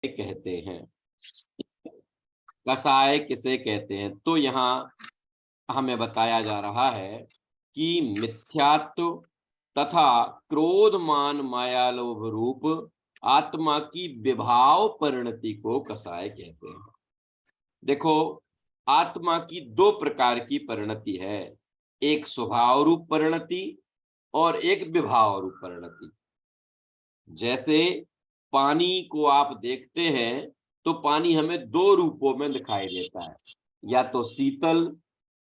कहते हैं। कसाय किसे कहते हैं? तो यहाँ हमें बताया जा रहा है कि मिथ्यात्व तथा क्रोध मान माया लोभ रूप आत्मा की विभाव परिणति को कसाय कहते हैं। देखो, आत्मा की दो प्रकार की परिणति है, एक स्वभाव रूप परिणति और एक विभाव रूप परिणति। जैसे पानी को आप देखते हैं तो पानी हमें दो रूपों में दिखाई देता है, या तो शीतल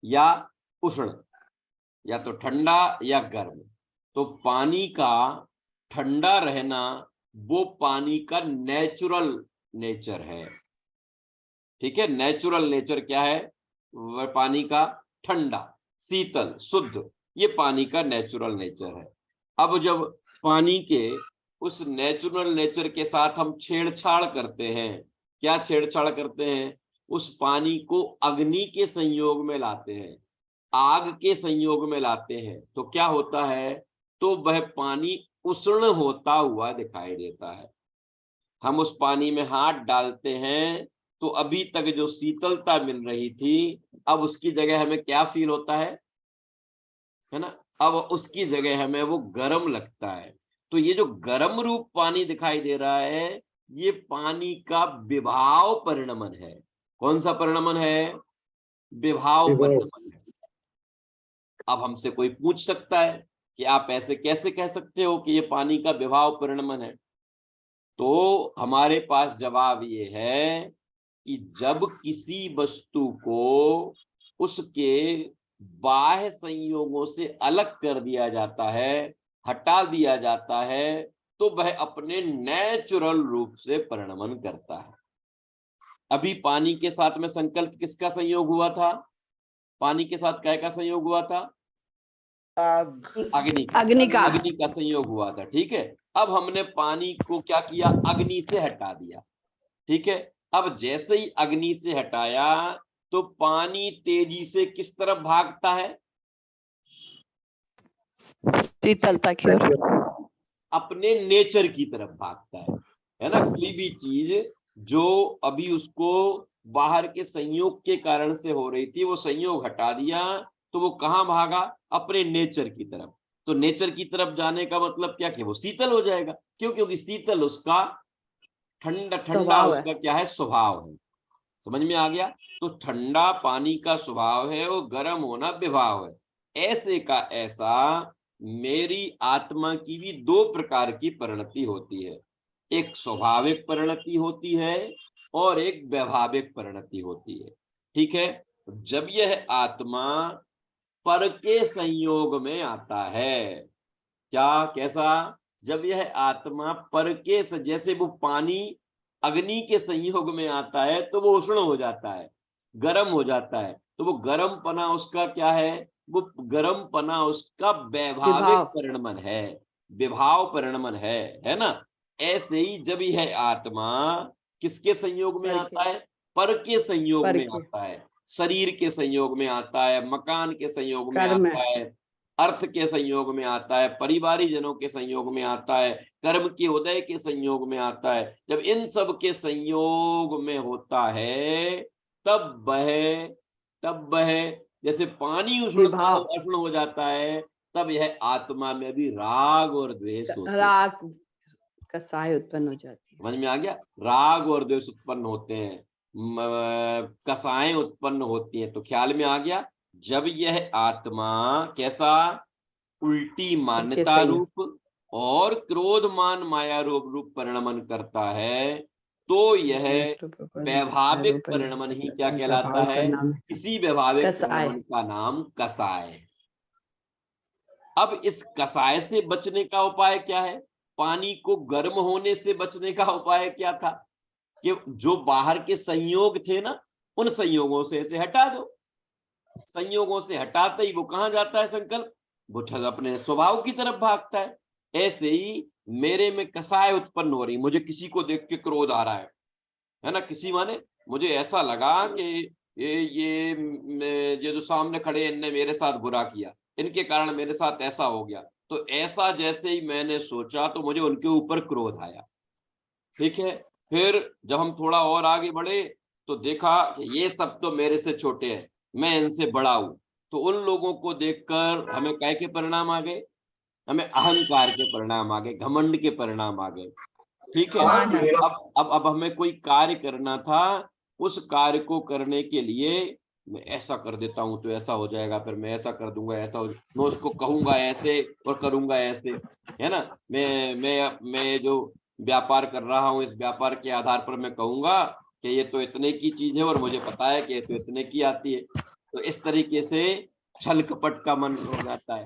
या उष्ण, या तो ठंडा या गर्म। तो पानी का ठंडा रहना वो पानी का नेचुरल नेचर है। ठीक है, नेचुरल नेचर क्या है? वह पानी का ठंडा, शीतल, शुद्ध, ये पानी का नेचुरल नेचर है। अब जब पानी के उस नेचुरल नेचर के साथ हम छेड़छाड़ करते हैं, क्या छेड़छाड़ करते हैं? उस पानी को अग्नि के संयोग में लाते हैं, आग के संयोग में लाते हैं, तो क्या होता है? तो वह पानी उष्ण होता हुआ दिखाई देता है। हम उस पानी में हाथ डालते हैं तो अभी तक जो शीतलता मिल रही थी, अब उसकी जगह हमें क्या फील होता है ना? अब उसकी जगह हमें वो गर्म लगता है। तो ये जो गर्म रूप पानी दिखाई दे रहा है, ये पानी का विभाव परिणमन है। कौन सा परिणमन है? विभाव परिणमन है। अब हमसे कोई पूछ सकता है कि आप ऐसे कैसे कह सकते हो कि ये पानी का विभाव परिणमन है? तो हमारे पास जवाब ये है कि जब किसी वस्तु को उसके बाह्य संयोगों से अलग कर दिया जाता है, हटा दिया जाता है, तो वह अपने नेचुरल रूप से परिणमन करता है। अभी पानी के साथ में संकल्प किसका संयोग हुआ था? पानी के साथ क्या का संयोग हुआ था? अग्नि का संयोग हुआ था। ठीक है, अब हमने पानी को क्या किया? अग्नि से हटा दिया। ठीक है, अब जैसे ही अग्नि से हटाया तो पानी तेजी से किस तरफ भागता है? शीतलता की ओर, अपने नेचर की तरफ भागता है ना? कोई भी चीज जो अभी उसको बाहर के संयोग के कारण से हो रही थी, वो संयोग हटा दिया तो वो कहाँ भागा? अपने नेचर की तरफ। तो नेचर की तरफ जाने का मतलब क्या कि वो शीतल हो जाएगा। क्यों? क्योंकि शीतल उसका ठंडा ठंडा उसका क्या है? स्वभाव है। समझ में आ गया? तो ठंडा पानी का स्वभाव है, वो गर्म होना विभाव है। ऐसे का ऐसा मेरी आत्मा की भी दो प्रकार की परिणति होती है, एक स्वाभाविक परिणति होती है और एक वैभाविक परिणति होती है। ठीक है, जब यह आत्मा पर के संयोग में आता है, क्या कैसा? जब यह आत्मा पर के जैसे वो पानी अग्नि के संयोग में आता है तो वो उष्ण हो जाता है, गर्म हो जाता है। तो वो गर्म पना उसका क्या है? वो गर्म पना उसका वैभाविक परिणमन है, विभाव परिणमन है ना? ऐसे ही जब यह आत्मा किसके संयोग में आता है? पर के संयोग में आता है, शरीर के संयोग में आता है, मकान के संयोग में आता है, अर्थ के संयोग में आता है, परिवारी जनों के संयोग में आता है, कर्म के उदय के संयोग में आता है। जब इन सब के संयोग में होता है तब वह जैसे पानी उष्ण हो जाता है, तब यह आत्मा में भी राग और द्वेष होते हैं। राग कसाय उत्पन्न हो जाती है। समझ में आ गया? राग और द्वेष उत्पन्न होते हैं, कसाएं उत्पन्न होती हैं। तो ख्याल में आ गया? जब यह आत्मा कैसा? उल्टी मान्यता रूप और क्रोधमान माया रूप परिणमन करता है, तो यह वैभाविक परिणमन ही क्या कहलाता है? इसी वैभाविक परिणमन का नाम कसाय है। अब इस कसाय से बचने का उपाय क्या है? पानी को गर्म होने से बचने का उपाय क्या था? कि जो बाहर के संयोग थे ना, उन संयोगों से इसे हटा दो। संयोगों से हटाते ही वो कहां जाता है? संकल्प वो अपने स्वभाव की तरफ भागता है। ऐसे ही मेरे में कसाय उत्पन्न हो रही, मुझे किसी को देख के क्रोध आ रहा है ना? किसी माने मुझे ऐसा लगा कि ये जो सामने खड़े इनने मेरे साथ बुरा किया, इनके कारण मेरे साथ ऐसा हो गया। तो ऐसा जैसे ही मैंने सोचा तो मुझे उनके ऊपर क्रोध आया। ठीक है, फिर जब हम थोड़ा और आगे बढ़े तो देखा कि ये सब तो मेरे से छोटे हैं, मैं इनसे बड़ा हूं। तो उन लोगों को देखकर हमें काय के परिणाम आ गए, हमें अहंकार के परिणाम आ गए, घमंड के परिणाम आ गए। ठीक है। मान है। अब हमें कोई कार्य करना था, उस कार्य को करने के लिए मैं ऐसा कर देता हूँ तो ऐसा हो जाएगा, फिर मैं ऐसा कर दूंगा ऐसा हो, मैं उसको कहूंगा ऐसे और करूंगा ऐसे, है ना। मैं जो व्यापार कर रहा हूँ, इस व्यापार के आधार पर मैं कहूंगा कि ये तो इतने की चीज है और मुझे पता है कि ये तो इतने की आती है। तो इस तरीके से छल कपट का मन हो जाता है।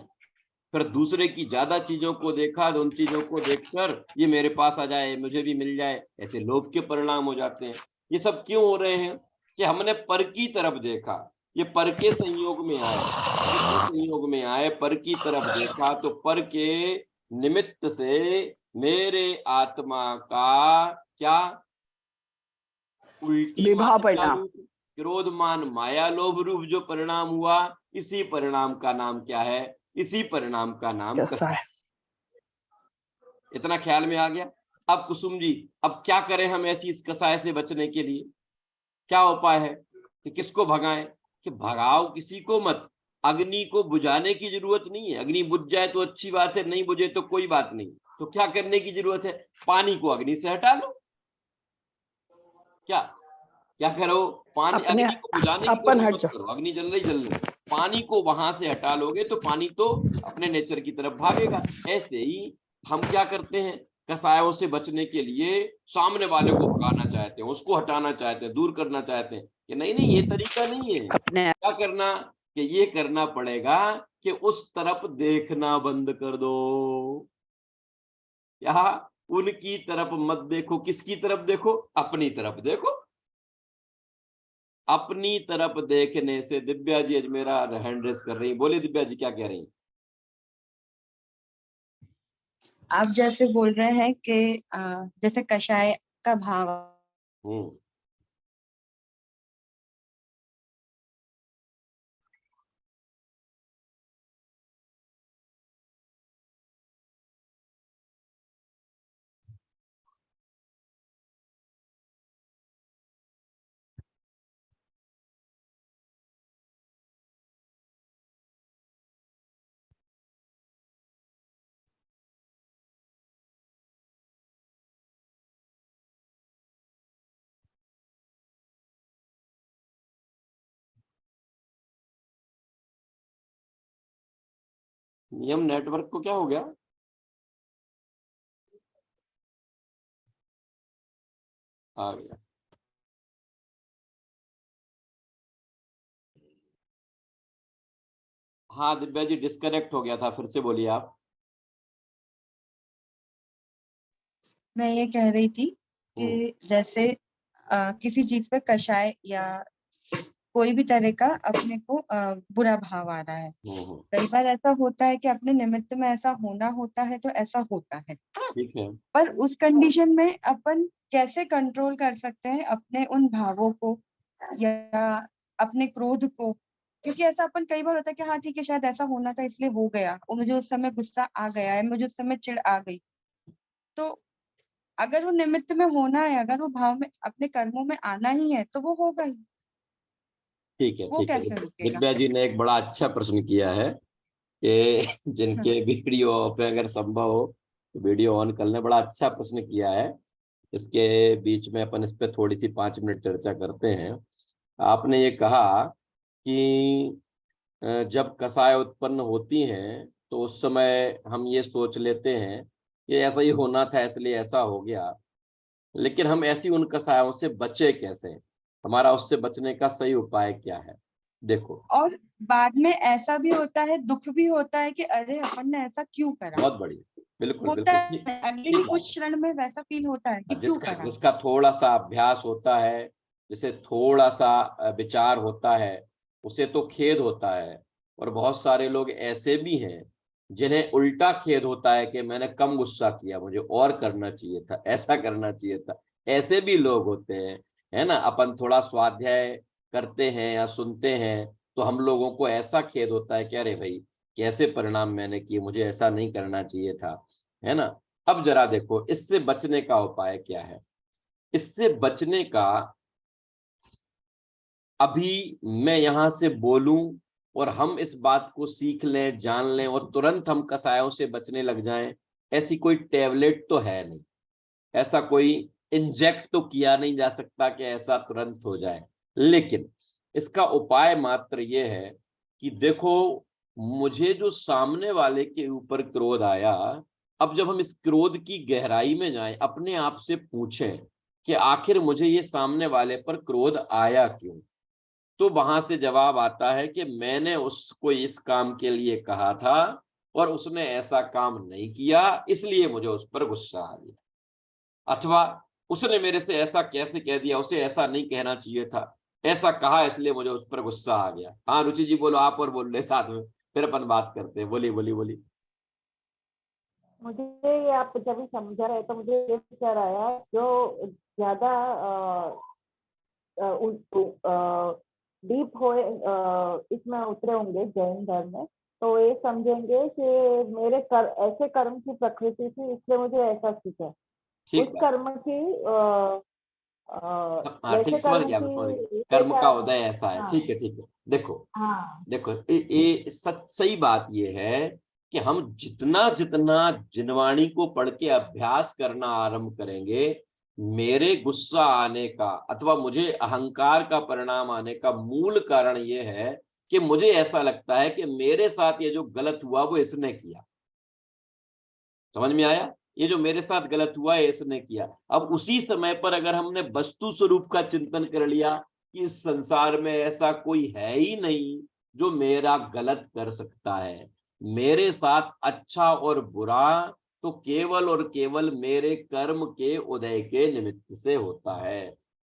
फिर दूसरे की ज्यादा चीजों को देखा तो उन चीजों को देखकर ये मेरे पास आ जाए, मुझे भी मिल जाए, ऐसे लोभ के परिणाम हो जाते हैं। ये सब क्यों हो रहे हैं कि हमने पर की तरफ देखा, ये पर के संयोग में आए, पर के संयोग में आए, पर की तरफ देखा तो पर के निमित्त से मेरे आत्मा का क्या उल्टी विभा माया परिणाम। रूप, क्रोध मान माया लोभ रूप जो परिणाम हुआ, इसी परिणाम का नाम क्या है, इसी परिणाम का नाम कसाय। इतना ख्याल में आ गया। अब कुसुम जी, अब क्या करें हम ऐसी इस कसाय से बचने के लिए, क्या उपाय है कि किसको भगाएं? कि भगाओ किसी को मत, अग्नि को बुझाने की जरूरत नहीं है। अग्नि बुझ जाए तो अच्छी बात है, नहीं बुझे तो कोई बात नहीं। तो क्या करने की जरूरत है? पानी को अग्नि से हटा लो। क्या क्या करो? पानी अपने अग्नि को बुझाने की अपन कोशिश हट मत जाओ। करो, अग्नि जल रही जल रही, पानी को वहां से हटा लोगे तो पानी तो अपने नेचर की तरफ भागेगा। ऐसे ही हम क्या करते हैं, कसायों से बचने के लिए सामने वाले को भगाना चाहते हैं, उसको हटाना चाहते हैं, दूर करना चाहते हैं कि नहीं नहीं ये तरीका नहीं है। अपने क्या करना कि ये करना पड़ेगा कि उस तरफ देखना बंद कर दो। यहाँ उनकी तरफ मत देखो, किसकी तरफ देखो? अपनी तरफ देखो। अपनी तरफ देखने से, दिव्या जी आज मेरा हैंड रेस कर रही है, बोले दिव्या जी क्या कह रही हैं? आप जैसे बोल रहे हैं कि जैसे कषाय का भाव, हम्म नियम नेटवर्क को क्या हो गया? आ गया। हाँ दिव्या जी डिस्कनेक्ट हो गया था, फिर से बोलिए आप। मैं ये कह रही थी हम्म कि जैसे किसी चीज पर कषाय या कोई भी तरह का अपने को बुरा भाव आ रहा है। हम्म, कई बार ऐसा होता है कि अपने निमित्त में ऐसा होना होता है तो ऐसा होता है, ठीक है। पर उस कंडीशन में अपन कैसे कंट्रोल कर सकते हैं अपने उन भावों को या अपने क्रोध को? क्योंकि ऐसा अपन कई बार होता है कि हाँ ठीक है शायद ऐसा होना था इसलिए हो गया, और मुझे उस समय गुस्सा आ गया है, मुझे उस समय चिढ़ आ गई। तो अगर वो निमित्त में होना है, अगर वो भाव में अपने कर्मों में आना ही है तो वो होगा ही। ठीक है वो ठीक है। कैसे रुकेगा? दिव्या जी ने एक बड़ा अच्छा प्रश्न किया है कि हाँ। जिनके वीडियो पे अगर संभव हो तो वीडियो ऑन कर लें। बड़ा अच्छा प्रश्न किया है। इसके बीच में अपन इस पे थोड़ी सी 5 मिनट चर्चा करते हैं। आपने ये कहा कि जब कसाय उत्पन्न होती हैं तो उस समय हम ये सोच लेते हैं कि ऐसा ही होना था इसलिए ऐसा हो गया, लेकिन हम ऐसी उन कसायों से बचे कैसे? हमारा उससे बचने का सही उपाय क्या है? देखो, और बाद में ऐसा भी होता है, दुख भी होता है कि अरे अपन ने ऐसा क्यों करा। बहुत बढ़िया, बिल्कुल होता बिल्कुल ठीक है अगले ठीक कुछ बात क्षण में वैसा फील होता है कि है। क्यों जिसका करा। जिसका थोड़ा सा अभ्यास होता है, जिसे थोड़ा सा विचार होता है, उसे तो खेद होता है। और बहुत सारे लोग ऐसे भी हैं जिन्हें उल्टा खेद होता है कि मैंने कम गुस्सा किया, मुझे और करना चाहिए था, ऐसा करना चाहिए था। ऐसे भी लोग होते हैं, है ना। अपन थोड़ा स्वाध्याय करते हैं या सुनते हैं तो हम लोगों को ऐसा खेद होता है कि अरे भाई कैसे परिणाम मैंने किए, मुझे ऐसा नहीं करना चाहिए था, है ना। अब जरा देखो इससे बचने का उपाय क्या है। इससे बचने का अभी मैं यहां से बोलूं और हम इस बात को सीख लें, जान लें और तुरंत हम कसायों से बचने लग जाएं, ऐसी कोई टैबलेट तो है नहीं, ऐसा कोई इंजेक्ट तो किया नहीं जा सकता कि ऐसा तुरंत हो जाए। लेकिन इसका उपाय मात्र ये है कि देखो, मुझे जो सामने वाले के ऊपर क्रोध आया, अब जब हम इस क्रोध की गहराई में जाएं, अपने आप से पूछें कि आखिर मुझे ये सामने वाले पर क्रोध आया क्यों, तो वहां से जवाब आता है कि मैंने उसको इस काम के लिए कहा था और उसने ऐसा काम नहीं किया, इसलिए मुझे उस पर गुस्सा आ गया। अथवा उसने मेरे से ऐसा कैसे कह दिया, उसे ऐसा नहीं कहना चाहिए था, ऐसा कहा इसलिए मुझे उस पर गुस्सा आ गया। हाँ रुचि जी बोलो, आप और बोल रहे साथ में, फिर अपन बात करते हैं। बोलिए बोलिए बोलिए। मुझे ये आप जब भी समझा रहे तो मुझे ये विचार आया, जो ज्यादा डीप हो इसमें उतरे होंगे जैन धर्म में, तो ये समझेंगे कि मेरे ऐसे कर्म की प्रकृति थी, इसलिए मुझे ऐसा सीखा। ठीक उस है, कर्म की हाँ वैसे ठीक, समझ कर्म गया मैं, समझ गया, की कर्म का ऐसा। उदय ऐसा है। हाँ ठीक है ठीक है। देखो हाँ देखो, ये सच सही बात ये है कि हम जितना जितना जिनवाणी को पढ़ के अभ्यास करना आरंभ करेंगे, मेरे गुस्सा आने का अथवा मुझे अहंकार का परिणाम आने का मूल कारण ये है कि मुझे ऐसा लगता है कि मेरे साथ ये जो गलत हुआ वो इसने किया। समझ में आया? ये जो मेरे साथ गलत हुआ है इसने किया। अब उसी समय पर अगर हमने वस्तु स्वरूप का चिंतन कर लिया कि इस संसार में ऐसा कोई है ही नहीं जो मेरा गलत कर सकता है, मेरे साथ अच्छा और बुरा तो केवल और केवल मेरे कर्म के उदय के निमित्त से होता है,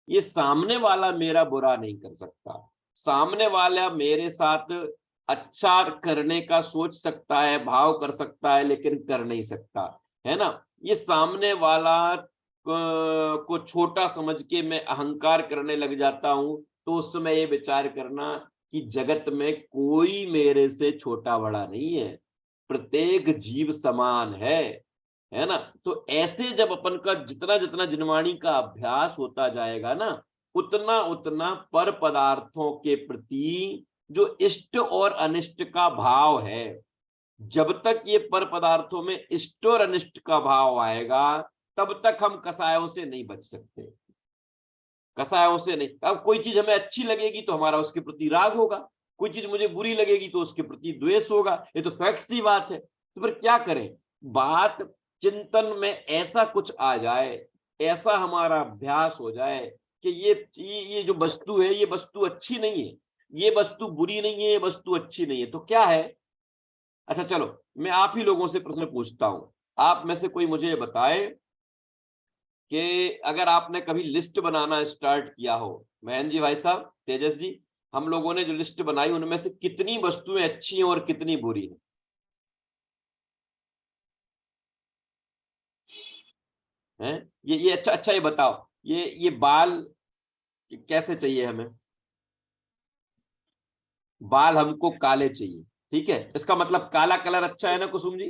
ये सामने वाला मेरा बुरा नहीं कर सकता। सामने वाला मेरे साथ अच्छा करने का सोच सकता है, भाव कर सकता है, लेकिन कर नहीं सकता, है ना? ये सामने वाला को छोटा समझ के मैं अहंकार करने लग जाता हूं, तो उस समय ये विचार करना कि जगत में कोई मेरे से छोटा बड़ा नहीं है, प्रत्येक जीव समान है ना? तो ऐसे जब अपन का जितना जितना जिनवाणी का अभ्यास होता जाएगा ना, उतना उतना पर पदार्थों के प्रति जो इष्ट और अनिष्ट का भाव है, जब तक ये पर पदार्थों में इष्ट और अनिष्ट का भाव आएगा, तब तक हम कसायों से नहीं बच सकते। कसायों से नहीं। अब कोई चीज हमें अच्छी लगेगी तो हमारा उसके प्रति राग होगा, कोई चीज मुझे बुरी लगेगी तो उसके प्रति द्वेष होगा, ये तो फैक्ट सी बात है। तो फिर क्या करें? बात चिंतन में ऐसा कुछ आ जाए, ऐसा हमारा अभ्यास हो जाए कि ये जो वस्तु है, ये वस्तु अच्छी नहीं है, ये वस्तु बुरी नहीं है, ये वस्तु अच्छी नहीं है, तो क्या है? अच्छा चलो, मैं आप ही लोगों से प्रश्न पूछता हूं, आप में से कोई मुझे बताए कि अगर आपने कभी लिस्ट बनाना स्टार्ट किया हो, महेंद्र जी, भाई साहब, तेजस जी, हम लोगों ने जो लिस्ट बनाई उनमें से कितनी वस्तुएं अच्छी हैं और कितनी बुरी हैं? ये अच्छा अच्छा, ये बताओ, ये बाल कैसे चाहिए हमें? बाल हमको काले चाहिए, ठीक है? इसका मतलब काला कलर अच्छा है ना कुसुम जी?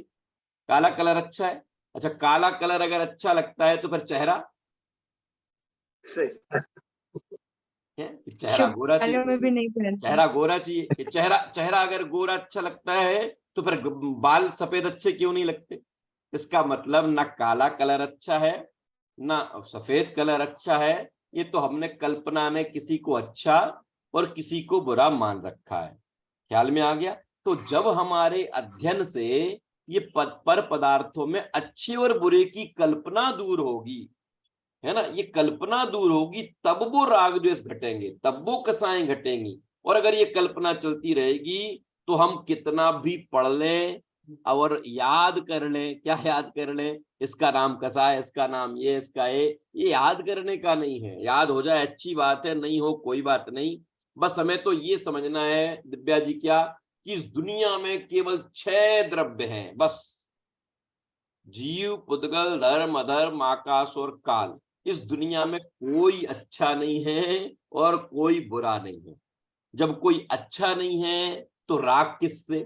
काला कलर अच्छा है। अच्छा, काला कलर अगर अच्छा लगता है तो फिर चेहरा सही। है, चेहरा शुभ गोरा चाहिए। कार्यों में भी नहीं पहनते। चेहरा गोरा चाहिए, ये चेहरा चेहरा अगर गोरा अच्छा लगता है तो फिर बाल सफेद अच्छे क्यों नहीं लगते? इसका मतलब ना काला कलर अच्छा है ना सफेद कलर अच्छा है, ये तो हमने कल्पना में किसी को अच्छा और किसी को बुरा मान रखा है। ख्याल में आ गया? तो जब हमारे अध्ययन से ये पर पदार्थों में अच्छे और बुरे की कल्पना दूर होगी, है ना, ये कल्पना दूर होगी, तब वो राग द्वेष घटेंगे, तब वो कसाएं घटेंगी। और अगर ये कल्पना चलती रहेगी तो हम कितना भी पढ़ लें और याद कर लें, क्या याद कर लें? इसका नाम कसाय, इसका नाम ये, इसका ये याद करने का नहीं है। याद हो जाए अच्छी बात है, नहीं हो कोई बात नहीं। बस हमें तो ये समझना है दिव्या जी, क्या कि इस दुनिया में केवल 6 द्रव्य हैं बस, जीव, पुद्गल, धर्म, अधर्म, आकाश और काल। इस दुनिया में कोई अच्छा नहीं है और कोई बुरा नहीं है। जब कोई अच्छा नहीं है तो राग किससे,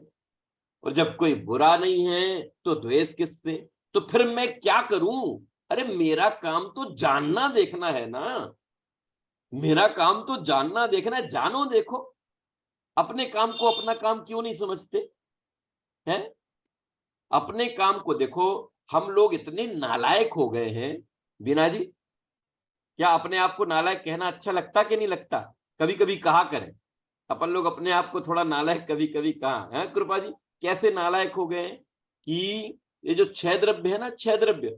और जब कोई बुरा नहीं है तो द्वेष किससे? तो फिर मैं क्या करूं? अरे मेरा काम तो जानना देखना है ना, मेरा काम तो जानना देखना है, जानो देखो। अपने काम को अपना काम क्यों नहीं समझते हैं? अपने काम को देखो। हम लोग इतने नालायक हो गए हैं बीना जी, क्या अपने आप को नालायक कहना अच्छा लगता कि नहीं लगता? कभी कभी कहा करें अपन लोग अपने आप को थोड़ा नालायक, कभी कभी कहा है कृपा जी? कैसे नालायक हो गए कि ये जो 6 द्रव्य है ना, 6 द्रव्य,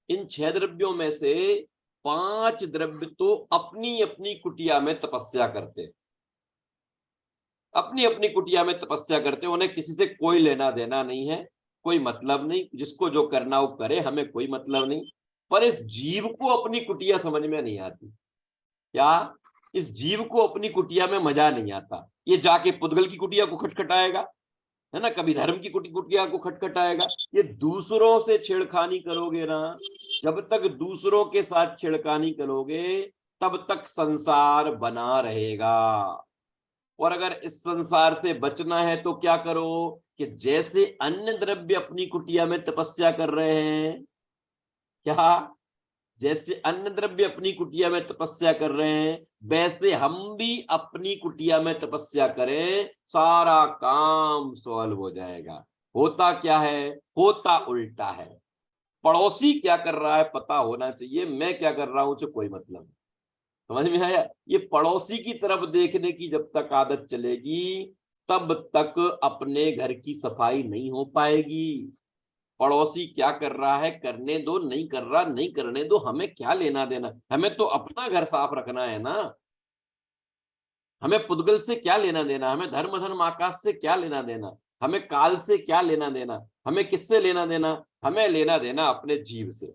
इन 6 द्रव्यों में से 5 द्रव्य तो अपनी अपनी कुटिया में तपस्या करते, अपनी अपनी कुटिया में तपस्या करते, उन्हें किसी से कोई लेना देना नहीं है, कोई मतलब नहीं, जिसको जो करना वो करे, हमें कोई मतलब नहीं। पर इस जीव को अपनी कुटिया समझ में नहीं आती। क्या इस जीव को अपनी कुटिया में मजा नहीं आता? ये जाके पुद्गल की कुटिया को खटखटाएगा, है ना, कभी धर्म की कुटिया को खटखटाएगा। ये दूसरों से छेड़खानी करोगे ना, जब तक दूसरों के साथ छेड़खानी करोगे तब तक संसार बना रहेगा। और अगर इस संसार से बचना है तो क्या करो कि जैसे अन्य द्रव्य अपनी कुटिया में तपस्या कर रहे हैं, क्या जैसे अन्य द्रव्य अपनी कुटिया में तपस्या कर रहे हैं, वैसे हम भी अपनी कुटिया में तपस्या करें, सारा काम सॉल्व हो जाएगा। होता क्या है? होता उल्टा है। पड़ोसी क्या कर रहा है पता होना चाहिए, मैं क्या कर रहा हूं उससे कोई मतलब नहीं। समझ में आया? ये पड़ोसी की तरफ देखने की जब तक आदत चलेगी तब तक अपने घर की सफाई नहीं हो पाएगी। पड़ोसी क्या कर रहा है करने दो, नहीं कर रहा नहीं करने दो, हमें क्या लेना देना? हमें तो अपना घर साफ रखना है ना। हमें पुद्गल से क्या लेना देना? हमें धर्म धर्म आकाश से क्या लेना देना? हमें काल से क्या लेना देना? हमें किससे लेना देना? हमें लेना देना अपने जीव से।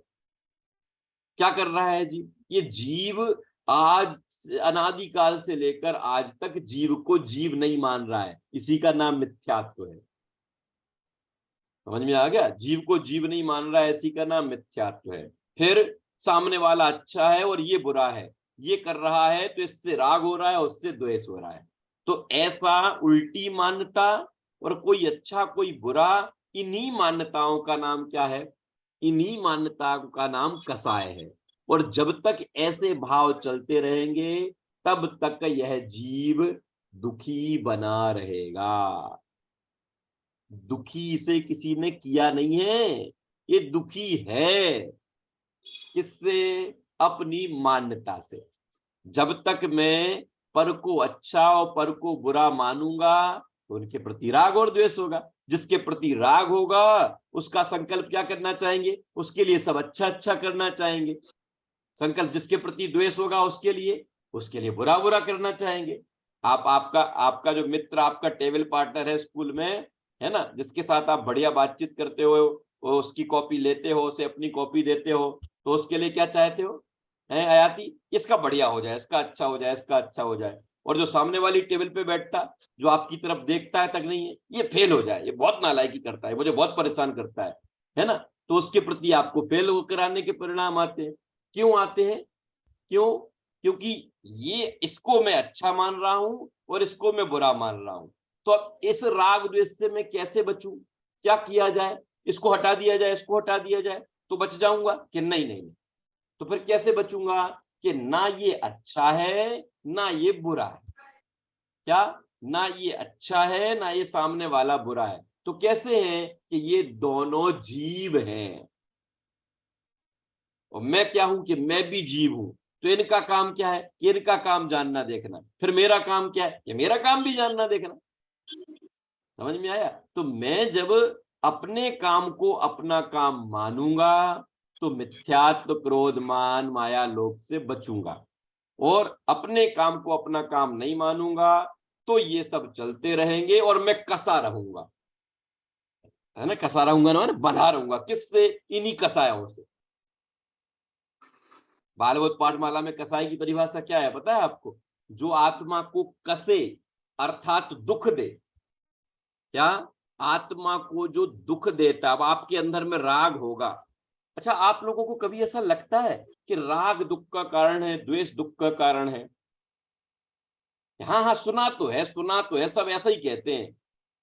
क्या कर रहा है जीव? ये जीव आज अनादिकाल से लेकर आज तक जीव को जीव नहीं मान रहा है, इसी का नाम मिथ्यात्व है। समझ में आ गया? जीव को जीव नहीं मान रहा है, इसी का नाम मिथ्यात्व है। फिर सामने वाला अच्छा है और ये बुरा है, ये कर रहा है तो इससे राग हो रहा है, उससे द्वेष हो रहा है। तो ऐसा उल्टी मान्यता और कोई अच्छा कोई बुरा, इन्हीं मान्यताओं का नाम क्या है? इन्हीं मान्यताओं का नाम कसाय है। और जब तक ऐसे भाव चलते रहेंगे तब तक यह जीव दुखी बना रहेगा। दुखी इसे किसी ने किया नहीं है, ये दुखी है किससे? अपनी मान्यता से। जब तक मैं पर को अच्छा और पर को बुरा मानूंगा तो उनके प्रति राग और द्वेष होगा। जिसके प्रति राग होगा उसका संकल्प क्या करना चाहेंगे? उसके लिए सब अच्छा अच्छा करना चाहेंगे। संकल्प जिसके प्रति द्वेष होगा उसके लिए बुरा बुरा करना चाहेंगे। आपका जो मित्र, आपका टेबल पार्टनर है स्कूल में, है ना, जिसके साथ आप बढ़िया बातचीत करते हो, वो उसकी कॉपी लेते हो, उसे अपनी कॉपी देते हो, तो उसके लिए क्या चाहते हो? है आयाती, इसका बढ़िया हो जाए, इसका अच्छा हो जाए, इसका अच्छा हो जाए। और जो सामने वाली टेबल पे बैठता, जो आपकी तरफ देखता है तक नहीं है, ये फेल हो जाए, ये बहुत नालायकी करता है, मुझे बहुत परेशान करता है ना, तो उसके प्रति आपको फेल कराने के परिणाम आते हैं। क्यों आते हैं? क्यों? क्योंकि ये इसको मैं अच्छा मान रहा हूं और इसको मैं बुरा मान रहा हूं। तो अब इस राग द्वेष से मैं कैसे बचूं? क्या किया जाए? इसको हटा दिया जाए, इसको हटा दिया जाए तो बच जाऊंगा कि नहीं? नहीं, तो फिर कैसे बचूंगा कि ना ये अच्छा है ना ये बुरा है? क्या? ना ये अच्छा है ना ये सामने वाला बुरा है। तो कैसे है कि ये दोनों जीव हैं और मैं क्या हूं कि मैं भी जीव हूं। तो इनका काम क्या है कि इनका काम जानना देखना, फिर मेरा काम क्या है कि मेरा काम भी जानना देखना। समझ में आया? तो मैं जब अपने काम को अपना काम मानूंगा तो मिथ्यात्व, क्रोध, मान, माया, लोभ से बचूंगा। और अपने काम को अपना काम नहीं मानूंगा तो ये सब चलते रहेंगे और मैं कसा रहूंगा, है ना। कसा रहूंगा ना, बंधा रहूंगा किससे? इन्हीं कसायों से। भागवत पाठमाला में कसाई की परिभाषा क्या है पता है आपको? जो आत्मा को कसे अर्थात दुख दे। क्या? आत्मा को जो दुख देता। अब आपके अंदर में राग होगा। अच्छा, आप लोगों को कभी ऐसा लगता है कि राग दुख का कारण है, द्वेष दुख का कारण है? हाँ हाँ, सुना तो है, सुना तो है, सब ऐसा ही कहते हैं।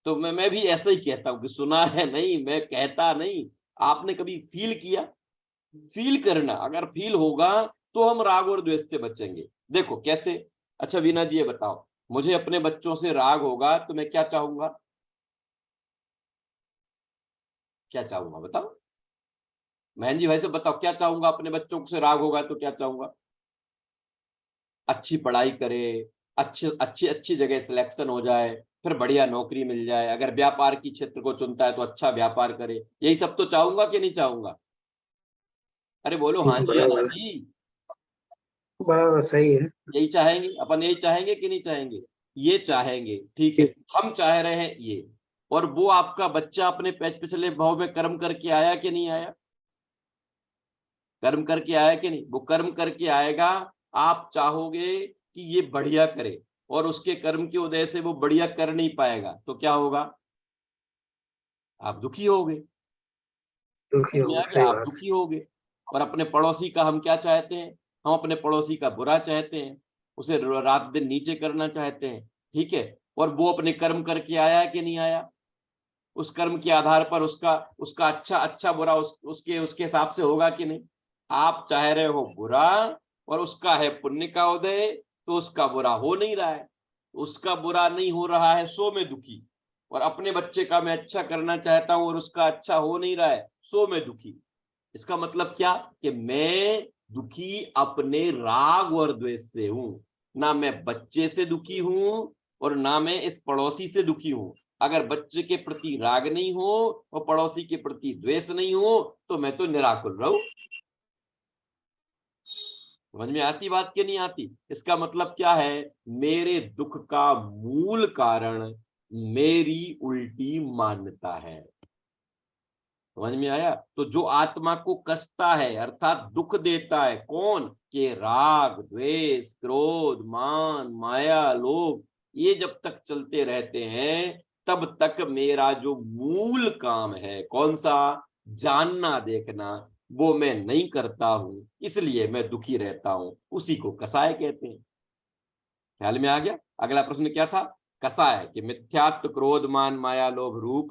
तो मैं भी ऐसा ही कहता हूं कि सुना है नहीं, मैं कहता नहीं। आपने कभी फील किया? फील करना, अगर फील होगा तो हम राग और द्वेष से बचेंगे। देखो कैसे। अच्छा वीना जी ये बताओ, मुझे अपने बच्चों से राग होगा तो मैं क्या चाहूंगा, क्या चाहूंगा बताओ। महेंद्र जी भाई से बताओ, क्या चाहूंगा, अपने बच्चों से राग होगा तो क्या चाहूंगा? अच्छी पढ़ाई करे, अच्छी अच्छी अच्छी जगह सिलेक्शन हो जाए, फिर बढ़िया नौकरी मिल जाए, अगर व्यापार की क्षेत्र को चुनता है तो अच्छा व्यापार करे, यही सब तो चाहूंगा कि नहीं चाहूंगा? अरे बोलो हाँ जी या ना बराबर जी। बराबर सही है। यही चाहेंगे अपन, यही चाहेंगे कि नहीं चाहेंगे? ये चाहेंगे, ठीक है। हम चाह रहे हैं ये, और वो आपका बच्चा अपने पिछले भाव में कर्म करके आया कि नहीं आया? कर्म करके आया कि नहीं? वो कर्म करके आएगा, आप चाहोगे कि ये बढ़िया करे, और उसके कर्म की वजह से वो बढ़िया कर नहीं पाएगा, तो क्या होगा? आप दुखी होगे। दुखी समझ में हो, आ गया? सही आप बात। दुखी होगे। और अपने पड़ोसी का हम क्या चाहते हैं? हम अपने पड़ोसी का बुरा चाहते हैं, उसे रात दिन नीचे करना चाहते हैं, ठीक है। और वो अपने कर्म करके आया कि नहीं आया? उस कर्म के आधार पर उसका उसका अच्छा अच्छा बुरा उसके उसके हिसाब से होगा कि नहीं? आप चाह रहे हो बुरा, और उसका है पुण्य का उदय, तो उसका बुरा हो नहीं रहा है, उसका बुरा नहीं हो रहा है सो में दुखी। और अपने बच्चे का मैं अच्छा करना चाहता हूं और उसका अच्छा हो नहीं रहा है, सो में दुखी। इसका मतलब क्या कि मैं दुखी अपने राग और द्वेष से हूं, ना मैं बच्चे से दुखी हूं और ना मैं इस पड़ोसी से दुखी हूं। अगर बच्चे के प्रति राग नहीं हो और पड़ोसी के प्रति द्वेष नहीं हो तो मैं तो निराकुल रहूं। समझ में आती बात कि नहीं आती? इसका मतलब क्या है, मेरे दुख का मूल कारण मेरी उल्टी मान्यता है। समझ में आया? तो जो आत्मा को कसता है अर्थात दुख देता है, कौन? के राग द्वेष क्रोध मान माया लोभ, ये जब तक चलते रहते हैं तब तक मेरा जो मूल काम है, कौन सा? जानना देखना, वो मैं नहीं करता हूं, इसलिए मैं दुखी रहता हूं। उसी को कसाय कहते हैं। ख्याल में आ गया? अगला प्रश्न क्या था? कसाय कि मिथ्यात्व क्रोध मान माया लोभ रूप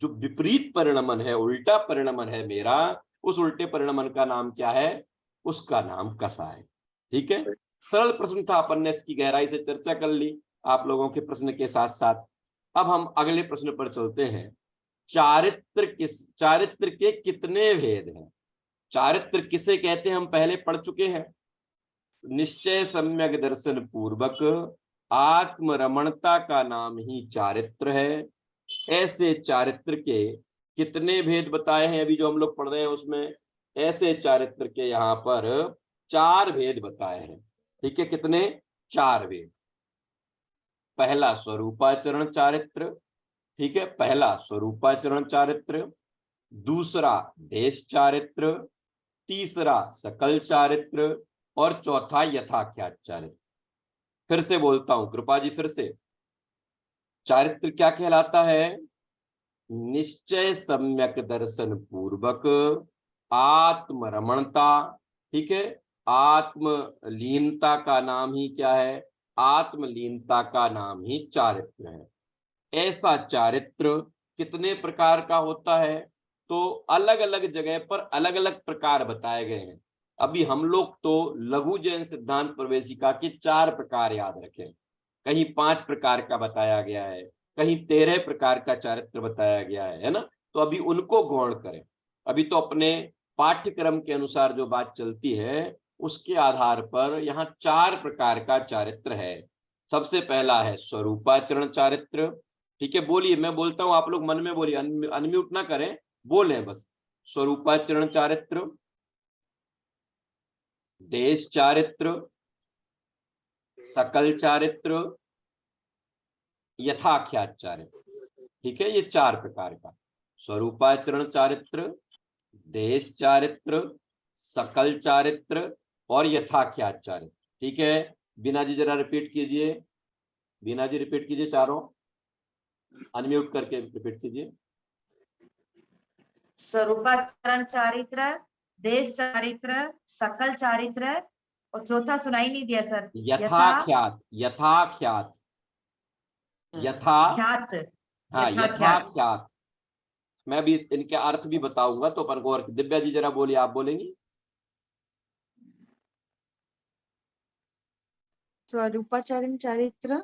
जो विपरीत परिणमन है, उल्टा परिणमन है मेरा, उस उल्टे परिणमन का नाम क्या है? उसका नाम कसाय। ठीक है, सरल प्रश्न था, अपन ने इसकी गहराई से चर्चा कर ली आप लोगों के प्रश्न के साथ साथ। अब हम अगले प्रश्न पर चलते हैं। चारित्र के कितने भेद हैं? चारित्र किसे कहते हैं हम पहले पढ़ चुके हैं। निश्चय सम्यक दर्शन पूर्वक आत्मरमणता का नाम ही चारित्र है। ऐसे चारित्र के कितने भेद बताए हैं? अभी जो हम लोग पढ़ रहे हैं उसमें ऐसे चारित्र के यहाँ पर 4 भेद बताए हैं। ठीक है, कितने? 4 भेद। पहला स्वरूपाचरण चारित्र, ठीक है, पहला स्वरूपाचरण चारित्र, दूसरा देश चारित्र, तीसरा सकल चारित्र, और चौथा यथाख्यात चारित्र। फिर से बोलता हूं कृपा जी, फिर से। चारित्र क्या कहलाता है? निश्चय सम्यक दर्शन पूर्वक आत्मरमणता, ठीक है, आत्मलीनता का नाम ही क्या है? आत्मलीनता का नाम ही चारित्र है। ऐसा चारित्र कितने प्रकार का होता है? तो अलग अलग जगह पर अलग अलग प्रकार बताए गए हैं। अभी हम लोग तो लघु जैन सिद्धांत प्रवेशिका के 4 प्रकार याद रखें, कहीं 5 प्रकार का बताया गया है, कहीं 13 प्रकार का चारित्र बताया गया है ना? तो अभी उनको गौण करें। अभी तो अपने पाठ्यक्रम के अनुसार जो बात चलती है उसके आधार पर यहाँ 4 प्रकार का चारित्र है। सबसे पहला है स्वरूपाचरण चारित्र। ठीक है, बोलिए, मैं बोलता हूं आप लोग मन में बोलिए, अनम्यूट ना करें, बोले बस। स्वरूपाचरण चारित्र, देश चारित्र, सकल चारित्र, यथाख्यात चारित्र। ठीक है, ये 4 प्रकार का स्वरूपाचरण चारित्र, देश चारित्र, सकल चारित्र और यथाख्यात चारित्र। ठीक है, बीना जी जरा रिपीट कीजिए, बीना जी रिपीट कीजिए, चारों अनम्यूट करके रिपीट कीजिए। स्वरूपाचरण चारित्र, देश चारित्र, सकल चारित्र, और चौथा सुनाई नहीं दिया सर। यथाख्यात, यथाख्यात, यथा, ख्यात, हाँ यथाख्यात। यथाख्यात। मैं भी इनके अर्थ भी बताऊंगा तो अपन को। और दिव्या जी जरा बोलिए, आप बोलेंगी? स्वरूपाचरण चारित्र,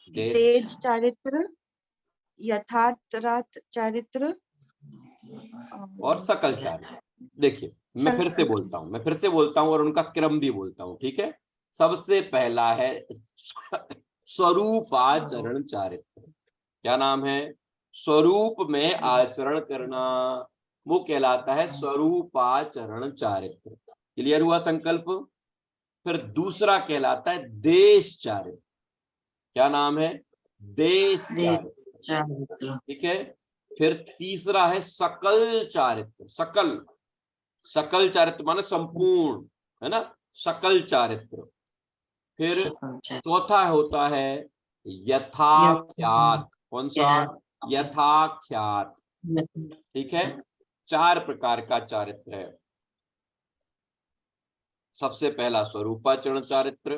देश तेज चारित्र, यथार्थ चारित्र और सकल चारित्र। देखिए मैं फिर से बोलता हूं और उनका क्रम भी बोलता हूं, ठीक है। सबसे पहला है स्वरूपाचरण चारित्र। क्या नाम है? स्वरूप में आचरण करना, वो कहलाता है स्वरूपाचरण चारित्र। क्लियर हुआ संकल्प? फिर दूसरा कहलाता है देश चारित्र। क्या नाम है? देश चारित्र, ठीक है। फिर तीसरा है सकल चारित्र। सकल चारित्र माने संपूर्ण, है ना, सकल चारित्र। फिर चौथा होता है यथाख्यात। कौन सा? यथाख्यात, ठीक है। 4 प्रकार का चारित्र है। सबसे पहला स्वरूपाचरण चारित्र,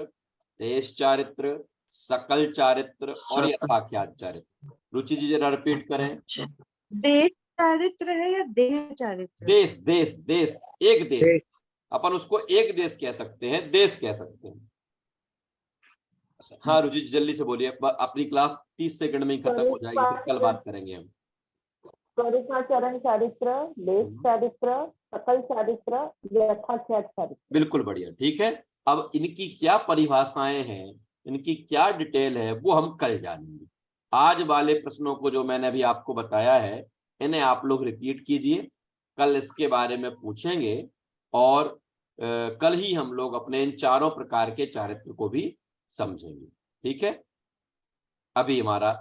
देश चारित्र, सकल चारित्र और यथाख्यात चारित्र। रुचि जी जरा रिपीट करें। देश चारित्र है या देह चारित्र? देश, देश, देश, एक देश। देश। अपन उसको एक देश कह सकते हैं, देश कह सकते हैं। हाँ रुचि जी जल्दी से बोलिए, अपनी क्लास 30 सेकंड में ही खत्म हो जाएगी, फिर कल बात करेंगे हम। स्वरूपाचरण चारित्र, देश चारित्र, सकल चारित्र, यथाख्यात चारित्र। बिल्कुल बढ़िया, ठीक है। अब इनकी क्या परिभाषाएं हैं, इनकी क्या डिटेल है, वो हम कल जानेंगे। आज वाले प्रश्नों को जो मैंने अभी आपको बताया है, इन्हें आप लोग रिपीट कीजिए। कल इसके बारे में पूछेंगे और कल ही हम लोग अपने इन चारों प्रकार के चारित्र को भी समझेंगे, ठीक है। अभी हमारा